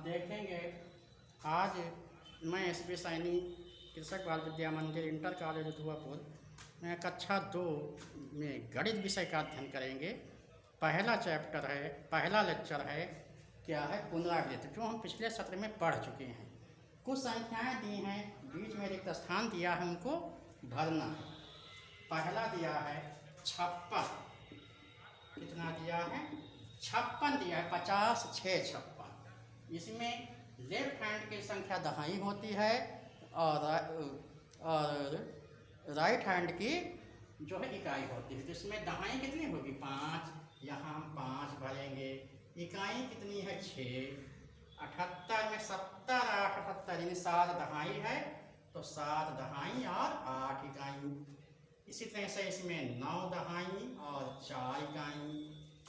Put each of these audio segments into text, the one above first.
देखेंगे आज मैं एसपी सैनी कृषक बाल विद्या मंदिर इंटर कॉलेज धुआपुर में कक्षा 2 में गणित विषय का अध्ययन करेंगे। पहला चैप्टर है, पहला लेक्चर है क्या है, पुनरावृत्ति, जो हम पिछले सत्र में पढ़ चुके हैं। कुछ संख्याएं दी हैं, बीच में रिक्त स्थान दिया है, उनको भरना है। पहला दिया है 56, कितना दिया है 56 दिया है, 50 6 56। इसमें लेफ्ट हैंड की संख्या दहाई होती है और राइट हैंड की जो है इकाई होती है। तो इसमें दहाई कितनी होगी 5, यहाँ हम 5 भरेंगे। इकाई कितनी है 6। 78 में 70 8 78 यानी 7 दहाई है, तो 7 दहाई और 8 इकाई। इसी तरह से इसमें 9 दहाई और 4 इकाई।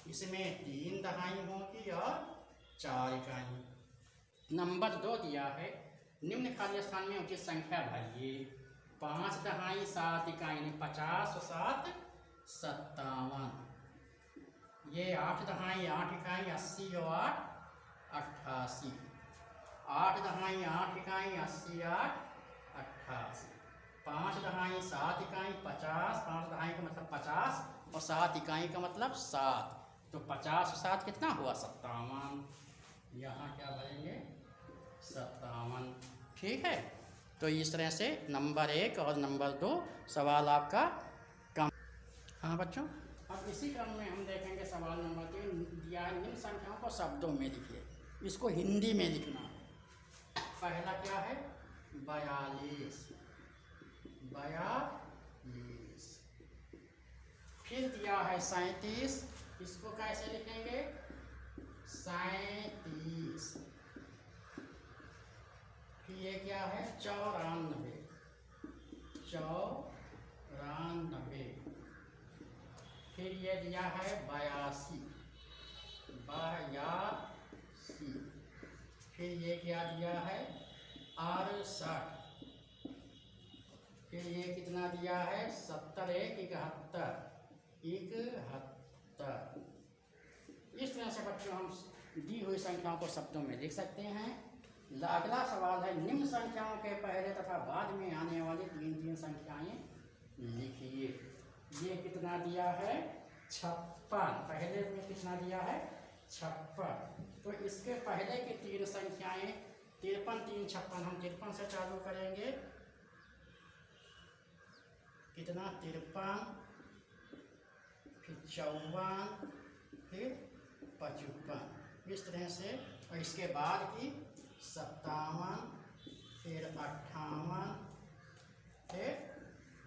इसमें 3 दहाई होगी और 4 इकाई। नंबर 2 दिया है, निम्न खाली स्थान में उचित संख्या भरिए। 5 दहाई 7 इकाई यानी 50 और 7 57। ये 8 दहाई 8 इकाई 80 और 8 88। 8 दहाई 8 इकाई 80 8 88। 5 दहाई 7 इकाई 50। 5 दहाई का मतलब 50 और 7 इकाई का मतलब 7। तो 50 और 7 कितना हुआ 57। यहाँ क्या भरेंगे 57। ठीक है, तो इस तरह से नंबर 1 और नंबर 2 सवाल आपका कम। हाँ बच्चों, अब इसी क्रम में हम देखेंगे सवाल नंबर 3 दिया है, निम्न संख्याओं को शब्दों में लिखिए। इसको हिंदी में लिखना है। पहला क्या है 42। फिर दिया है 37, इसको कैसे लिखेंगे 37। फिर ये क्या है 94। फिर ये दिया है 82। फिर ये क्या दिया है 68। फिर ये कितना दिया है 70 71। इस तरह से बच्चों हम दी हुई संख्याओं को शब्दों में लिख सकते हैं। अगला सवाल है, निम्न संख्याओं के पहले तथा बाद में आने वाली 3 संख्याएं लिखिए। ये कितना दिया है 56। पहले में कितना दिया है 56। तो इसके पहले की 3 संख्याएं 53 3 56। हम 53 से चालू करेंगे। कितना 53, फिर 54, फिर 55। इस तरह से। और इसके बाद की 57, फिर 58, फिर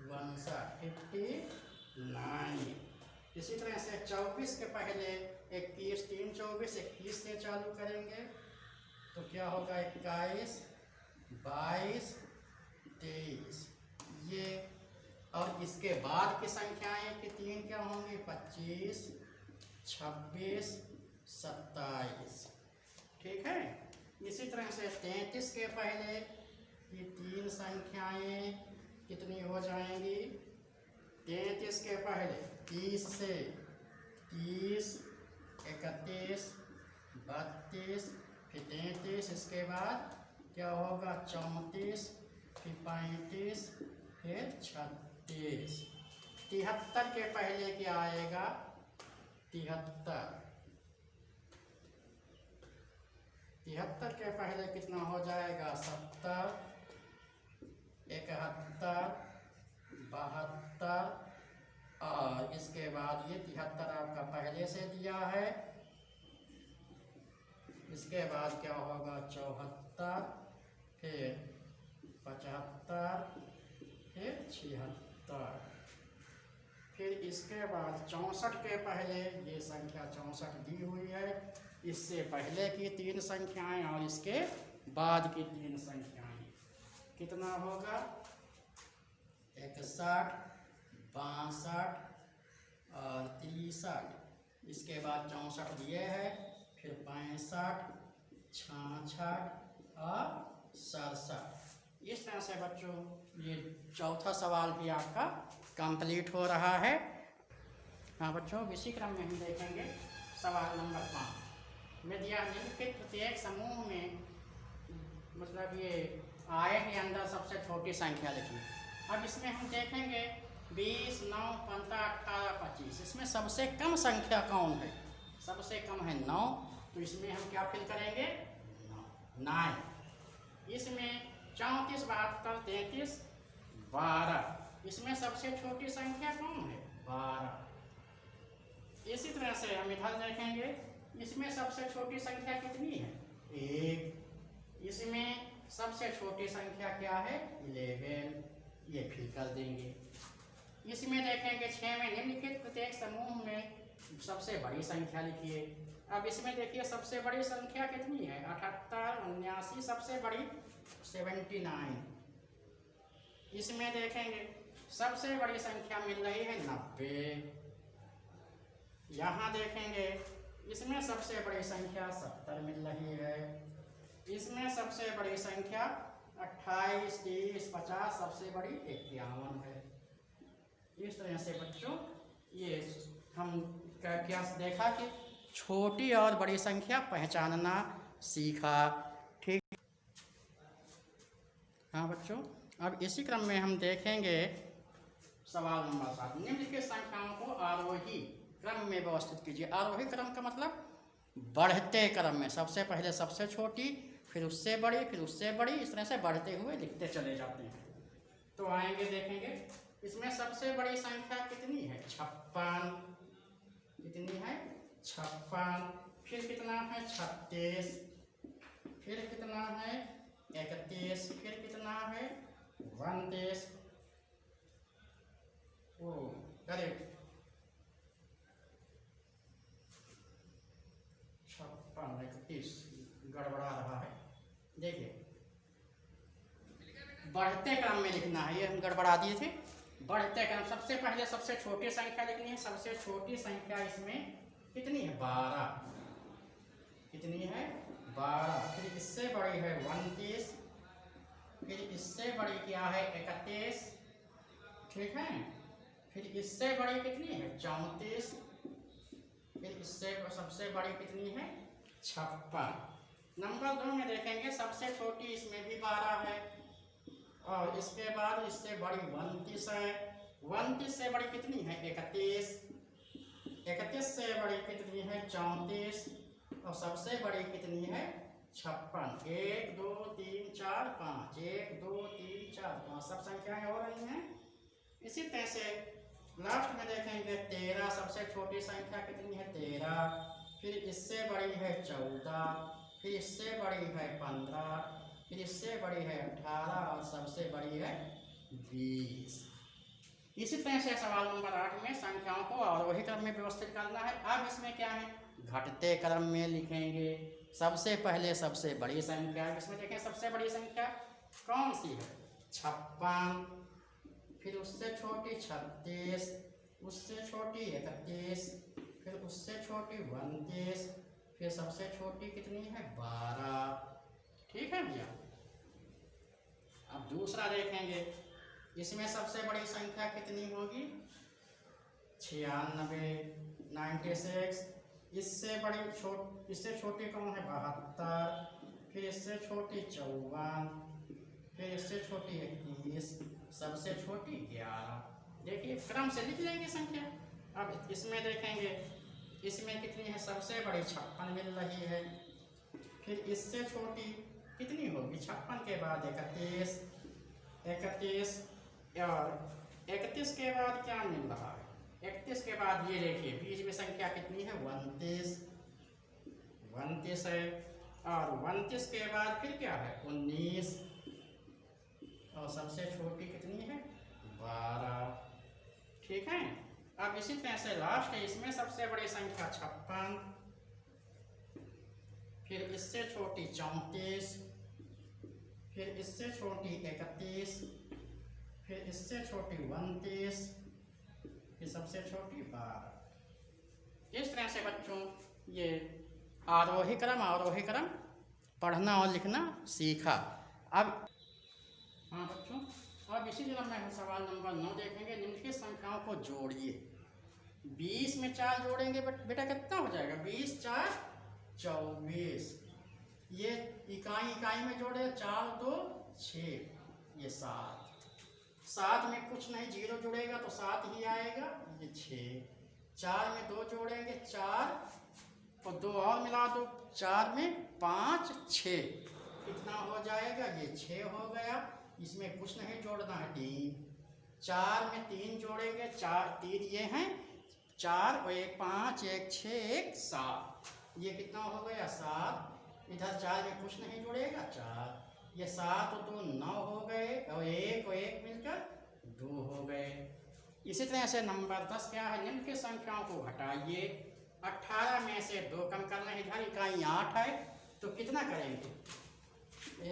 59 59। इसी तरह से 24 के पहले 21 3 24 21 से चालू करेंगे। तो क्या होगा 21 22 23। ये और इसके बाद की संख्याएं कि 3 क्या होंगी 25 26 27। ठीक है। इसी तरह से 33 के पहले की 3 संख्याएं कितनी हो जाएंगी 33 के पहले 30 से 30 31 32, फिर 33। इसके बाद क्या होगा 34, फिर 35, फिर 36। 73 के पहले क्या आएगा 73। 73 के पहले कितना हो जाएगा 70 71 72। और इसके बाद ये 73 आपका पहले से दिया है। इसके बाद क्या होगा 74, फिर 75, फिर 76। फिर इसके बाद 64 के पहले ये संख्या 64 दी हुई है। इससे पहले की 3 संख्याएं और इसके बाद की 3 संख्याएं कितना होगा 61 62 और 63। इसके बाद 64 दिए हैं, फिर 65 66 और 67। इस तरह से बच्चों ये चौथा सवाल भी आपका कंप्लीट हो रहा है। हाँ बच्चों, इसी क्रम में हम देखेंगे सवाल नंबर 5। में दिया निम्नलिखित प्रत्येक समूह में मतलब ये आय के अंदर सबसे छोटी संख्या लिखी। अब इसमें हम देखेंगे 20, 9, 15, 18, 25। इसमें सबसे कम संख्या कौन है? सबसे कम है 9, तो इसमें हम क्या फिल करेंगे? 9। इसमें 34, 72, 33, 12। इसमें सबसे छोटी संख्या कौन है? 12। इसी तरह से हम इधर देखेंगे, इसमें सबसे छोटी संख्या कितनी है? 1। इसमें सबसे छोटी संख्या क्या है? 11। ये फिल कर देंगे। इसमें देखेंगे 6 में निम्नलिखित प्रत्येक समूह में सबसे बड़ी संख्या लिखिए। अब इसमें देखिए सबसे बड़ी संख्या कितनी है? 78, 79। सबसे बड़ी 79। इसमें देखेंगे सबसे बड़ी संख्या मिल रही है 90। यहाँ देखेंगे इसमें सबसे बड़ी संख्या 70 मिल रही है। इसमें सबसे बड़ी संख्या 28, 30, 50। सबसे बड़ी 51 है। इस तरह से बच्चों ये हम क्या देखा कि छोटी और बड़ी संख्या पहचानना सीखा। ठीक। हाँ बच्चों, अब इसी क्रम में हम देखेंगे सवाल नंबर 7। निम्नलिखित संख्याओं को आरोही क्रम में व्यवस्थित कीजिए। आरोही क्रम का मतलब बढ़ते क्रम में, सबसे पहले सबसे छोटी, फिर उससे बड़ी, फिर उससे बड़ी, इस तरह से बढ़ते हुए लिखते चले जाते हैं। तो आएंगे देखेंगे इसमें सबसे बड़ी संख्या कितनी है? 56। कितनी है? 56। फिर कितना है? 36। फिर कितना है? 31। फिर कितना है? 29। ओ करेक्ट, 56, 31 गड़बड़ा रहा है। देखिए बढ़ते क्रम में लिखना है, ये हम गड़बड़ा दिए थे। बढ़ते क्रम, सबसे पहले सबसे छोटी संख्या लिखनी है। सबसे छोटी संख्या इसमें कितनी है? 12। कितनी है? 12। फिर इससे बड़ी है 29। फिर इससे बड़ी क्या है? 31। ठीक है। फिर इससे बड़ी कितनी है? 34। फिर इससे सबसे बड़ी कितनी है? 56। नंबर 2 में देखेंगे सबसे छोटी इसमें भी 12 है, और इसके बाद इससे बड़ी 29 है। 29 से बड़ी कितनी है? 31। 31 से बड़ी कितनी है? 34। और सबसे बड़ी कितनी है? 56। 1, 2, 3, 4, 5। 1, 2, 3, 4, 5 सब संख्याएं हो रही हैं। इसी तरह से लास्ट में देखेंगे 13। सबसे छोटी संख्या कितनी है? 13। फिर इससे बड़ी है 14। फिर इससे बड़ी है 15। फिर इससे बड़ी है 18। और सबसे बड़ी है 20। इसी तरह से सवाल नंबर 8 में संख्याओं को आरोही क्रम में व्यवस्थित करना है। अब इसमें क्या है? घटते क्रम में लिखेंगे। सबसे पहले सबसे बड़ी संख्या, इसमें देखें सबसे बड़ी संख्या कौन सी है? 56। फिर उससे छोटी 36। उससे छोटी 31। फिर उससे छोटी 29। फिर सबसे छोटी कितनी है? 12। ठीक है भैया। अब दूसरा देखेंगे, इसमें सबसे बड़ी संख्या कितनी होगी? 96, 96। इससे छोटी कौन है? 72। फिर इससे छोटी 54। फिर इससे छोटी 31। सबसे छोटी 11। देखिए क्रम से लिख लेंगे संख्या। अब इसमें देखेंगे इसमें कितनी है? सबसे बड़ी 56 मिल रही है। फिर इससे छोटी कितनी होगी? 56 के बाद 31। 31 और 31 के बाद क्या मिल रहा है? 31 के बाद ये देखिए बीच में संख्या कितनी है? 29। 29 है। और 29 के बाद फिर क्या है? 19। और सबसे छोटी कितनी है? 12। ठीक है। अब इसी तरह से लास्ट है, इसमें सबसे बड़ी संख्या 56। फिर इससे छोटी 34। फिर इससे छोटी 31। फिर इससे छोटी 29। फिर सबसे छोटी 12। इस तरह से बच्चों ये आरोही क्रम पढ़ना और लिखना सीखा। अब हाँ बच्चों, अब इसी क्रम में हम सवाल नंबर 9 देखेंगे। निम्नलिखित संख्याओं को जोड़िए। 20 में 4 जोड़ेंगे बेटा कितना हो जाएगा? 20, 4, 24। ये इकाई इकाई में जोड़े 4 2 6, ये 7। 7 में कुछ नहीं, 0 जुड़ेगा तो 7 ही आएगा, ये 6। 4 में 2 जोड़ेंगे 4 और 2 और मिला दो, 4 में 5 6, कितना हो जाएगा, ये 6 हो गया। इसमें कुछ नहीं जोड़ना है, 3। 4 में 3 जोड़ेंगे, 4 3 ये हैं 4 और 1 5 1 6 1 7, ये कितना हो गया 7। इधर 4 में कुछ नहीं जुड़ेगा 4, ये 7 और 2 9 हो गए और 1 और 1 मिलकर 2 हो गए। इसी तरह से नंबर 10 क्या है, निम्न की संख्याओं को घटाइए। 18 में से 2 कम करना है, इधर इकाई 8 है तो कितना करेंगे,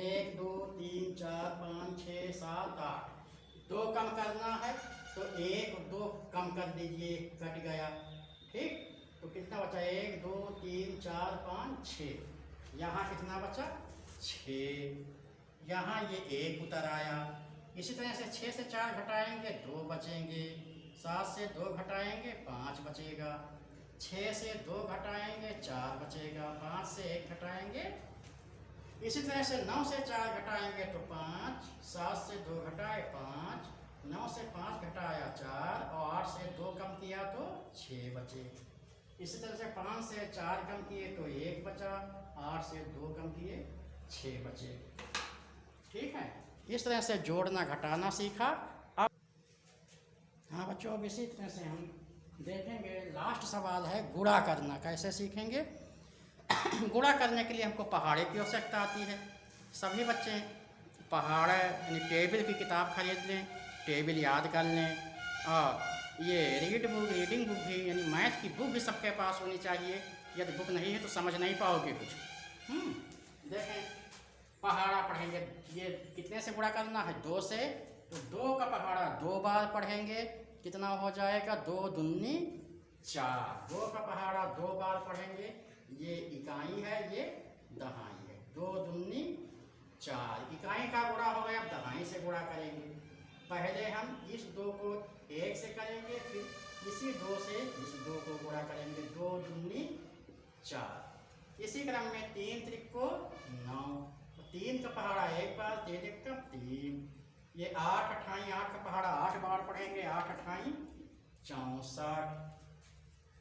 1 2 3 4 5 6 7 8, 2 कम करना है तो 1 और 2 कम कर दीजिए, कट गया, ठीक। तो कितना बचा, 1 2 3 4 5 6, यहाँ कितना बचा 6, यहाँ ये 1 उतर आया। इसी तरह से 6 से 4 घटाएंगे 2 बचेंगे, 7 से 2 घटाएंगे 5 बचेगा, 6 से 2 घटाएंगे 4 बचेगा, 5 से 1 घटाएंगे। इसी तरह से 9 से 4 घटाएंगे तो 5, 7 से 2 घटाए 5, 9 से 5 घटाया 4 और 8 से 2 कम किया तो 6 बचे। इसी तरह से 5 से 4 कम किए तो 1 बचा, 8 से 2 कम किए 6 बचे, ठीक है। इस तरह से जोड़ना घटाना सीखा। अब हाँ बच्चों, अब इसी तरह से हम देखेंगे, लास्ट सवाल है गुणा करना कैसे सीखेंगे। गुणा करने के लिए हमको पहाड़े की आवश्यकता आती है। सभी बच्चे पहाड़े यानी टेबल की किताब खरीद लें, टेबल याद कर लें, और ये रीडिंग बुक भी यानी मैथ की बुक भी सबके पास होनी चाहिए। यदि बुक नहीं है तो समझ नहीं पाओगे कुछ। देखें, पहाड़ा पढ़ेंगे, ये कितने से गुणा करना है, 2 से, तो 2 का पहाड़ा 2 बार पढ़ेंगे, कितना हो जाएगा, 2 दूनी 4। 2 का पहाड़ा 2 बार पढ़ेंगे, ये इकाई है ये दहाई है, 2 दूनी 4, इकाई का गुणा हो गया। अब दहाई से गुणा करेंगे, पहले हम इस 2 को 1 से करेंगे, फिर इसी 2 से इस 2 को गुणा करेंगे, 2 दूनी 4। इसी क्रम में 3 त्रिको 9, 3 का पहाड़ा 1 बार, 3 1 का 3, ये 8 अठाई 8 का पहाड़ा 8 बार पढ़ेंगे, 8 अठाई 64।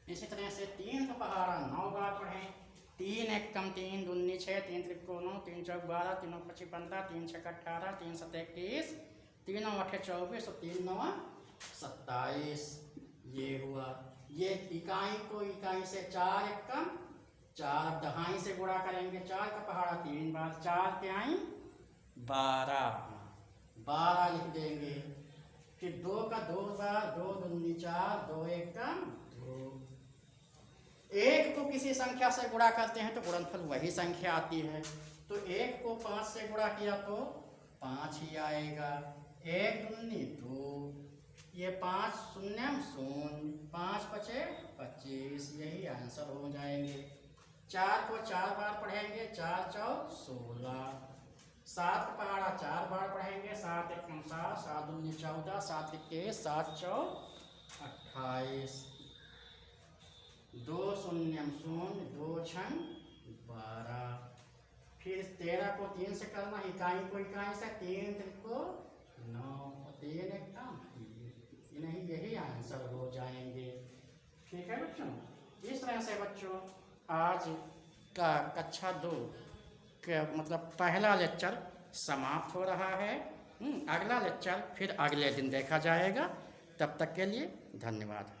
इसी तरह से 3 का पहाड़ा 9 बार पढ़ें, 3 1 कम 3 दूनी 6, 3 त्रिको 9, 3 चौक 12, 3 25 15, 3 6 18, 3 7 21, 3 9 8 24 और 3 9 27, ये हुआ। ये इकाई को इकाई से 4 1 कम 4 दहाई से गुणा करेंगे, 4 का पहाड़ा 3 बार, 4 तिहाई 12 लिख देंगे। फिर 2 का 2 बार, 2 दूनी 4, 2 1 कम 2। 1 को किसी संख्या से गुणा करते हैं तो गुणनफल वही संख्या आती है, तो 1 को 5 से गुणा किया तो 5 ही आएगा, 1 दूनी 2, ये 5 शून्यम 0, 5 बचे 25, यही आंसर हो जाएंगे। 4 को 4 बार पढ़ेंगे, 4 चौक 16, 7 का पहाड़ा 4 बार पढ़ेंगे, 7 1 7, 7 दूनी 14, 7 21, 7 चौक 28, 2 शून्यम 0, 2 छन 12। फिर 13 को 3 से करना, इकाई को इकाई से, 3 त्रिको 9, 3 1 कम, नहीं यही आंसर हो जाएंगे, ठीक है बच्चों। इस तरह से बच्चों आज का कक्षा 2 का मतलब पहला लेक्चर समाप्त हो रहा है। अगला लेक्चर फिर अगले दिन देखा जाएगा। तब तक के लिए धन्यवाद।